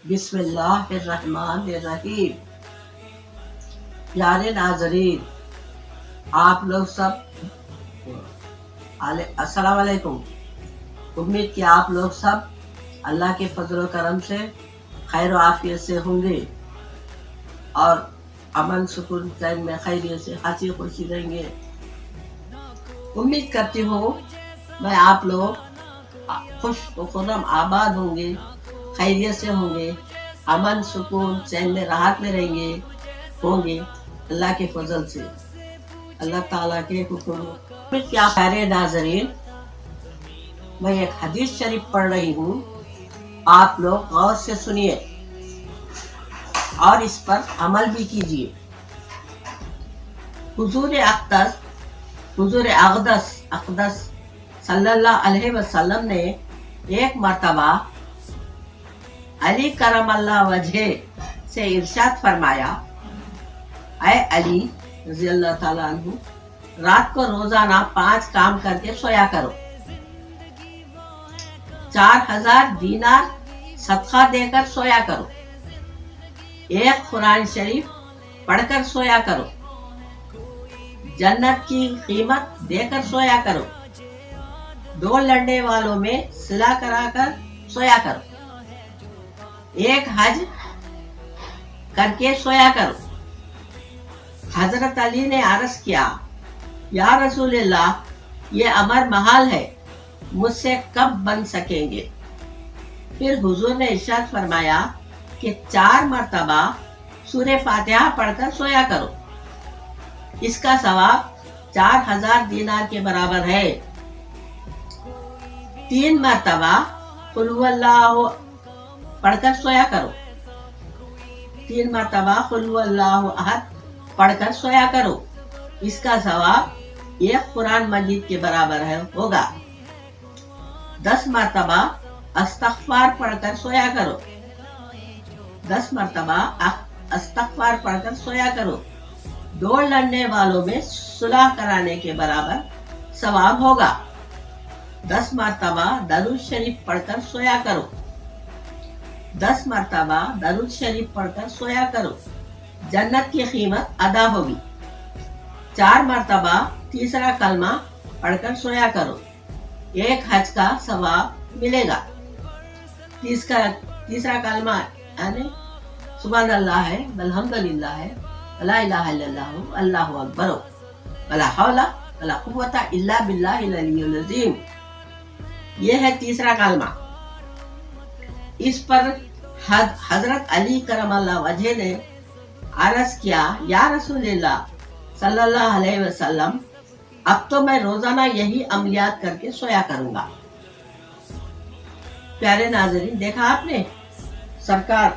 بسم اللہ الرحمن الرحیم۔ پیارے ناظرین، آپ لوگ سب السلام علیکم۔ امید کہ آپ لوگ سب اللہ کے فضل و کرم سے خیر و عافیت سے ہوں گے اور امن سکون چین میں خیریت سے ہنسی خوشی رہیں گے۔ امید کرتی ہوں میں آپ لوگ خوش و خرم آباد ہوں گے، خیریت سے ہوں گے، امن سکون چین میں راحت میں رہیں گے اللہ کے فضل سے، اللہ تعالیٰ کے حکم۔ کیا پیارے ناظرین، میں ایک حدیث شریف پڑھ رہی ہوں، آپ لوگ غور سے سنیے اور اس پر عمل بھی کیجیے۔ حضور اقدس صلی اللہ علیہ وسلم نے ایک مرتبہ علی کرم اللہ وجہ سے ارشاد فرمایا، اے علی رضی اللہ تعالیٰ عنہ، رات کو روزانہ 5 کام کر کے سویا کرو، 4000 دینار صدقہ دے کر سویا کرو، 1 قرآن شریف پڑھ کر سویا کرو، جنت کی قیمت دے کر سویا کرو، 2 لڑنے والوں میں صلح کرا کر سویا کرو، 1 حج کر کے سویا کرو۔ حضرت علی نے عرض کیا، یا رسول اللہ، یہ امر محال ہے، مجھ سے کب بن سکیں گے؟ پھر حضور نے ارشاد فرمایا کہ 4 مرتبہ سورہ فاتحہ پڑھ کر سویا کرو، اس کا ثواب 4000 دینار کے برابر ہے۔ 3 مرتبہ قل هو اللہ پڑھ کر سویا کرو، 3 مرتبہ قل هو اللہ احد پڑھ کر سویا کرو، اس کا ثواب 1 قرآن مجید کے برابر ہوگا۔ 10 مرتبہ استغفار پڑھ کر سویا کرو، 10 مرتبہ استغفار پڑھ کر سویا کرو، 2 لڑنے والوں میں صلح کرانے کے برابر ثواب ہوگا۔ 10 مرتبہ درود شریف پڑھ کر سویا کرو، 10 مرتبہ درود شریف پڑھ کر سویا کرو، جنت کی قیمت ادا ہوگی۔ 4 مرتبہ تیسرا کلمہ پڑھ کر سویا کرو، 1 حج کا ثواب ملے گا۔ تیسرا کلمہ یعنی سبحان اللہ ہے، الحمدللہ ہے، لا الہ الا اللہ، اللہ اکبر، ولا حول ولا قوت الا باللہ العلی العظیم، یہ ہے تیسرا کلمہ۔ اس پر حضرت علی کرم اللہ وجہ نے عرض کیا، یا رسول اللہ صلی اللہ علیہ وسلم، اب تو میں روزانہ یہی عملیات کر کے سویا کروں گا۔ پیارے ناظرین، دیکھا آپ نے، سرکار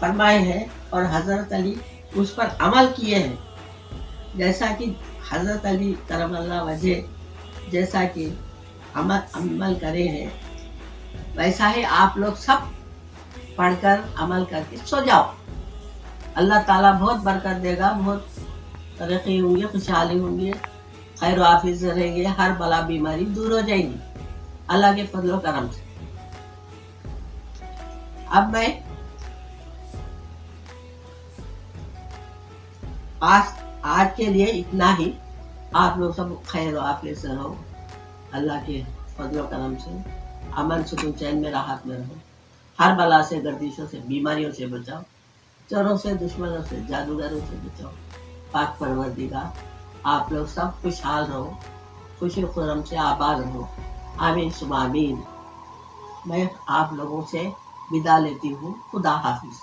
فرمائے ہیں اور حضرت علی اس پر عمل کیے ہیں، جیسا کہ حضرت علی کرم اللہ وجہ جیسا کہ عمل کرے ہیں، ویسا ہی آپ لوگ سب پڑھ کر عمل کر کے سو جاؤ۔ اللہ تعالیٰ بہت برکت دے گا، بہت ترقی ہوں گی، خوشحالی ہوں گی، خیر و عافیت سے رہیں گے، ہر بلا بیماری دور ہو جائیں گی اللہ کے فضل و کرم سے۔ اب میں آج کے لیے اتنا ہی، آپ لوگ سب خیر و عافیت سے رہو، اللہ کے فضل و کرم سے امن سکون چین میں راحت میں رہو، ہر بلا سے، گردشوں سے، بیماریوں سے بچاؤ، چوروں سے، دشمنوں سے، جادوگروں سے بچاؤ۔ پاک پروردگار آپ لوگ سب خوشحال رہو، خوشی خرم سے آباد رہو، آمین ثم آمین۔ میں آپ لوگوں سے ودا لیتی ہوں، خدا حافظ۔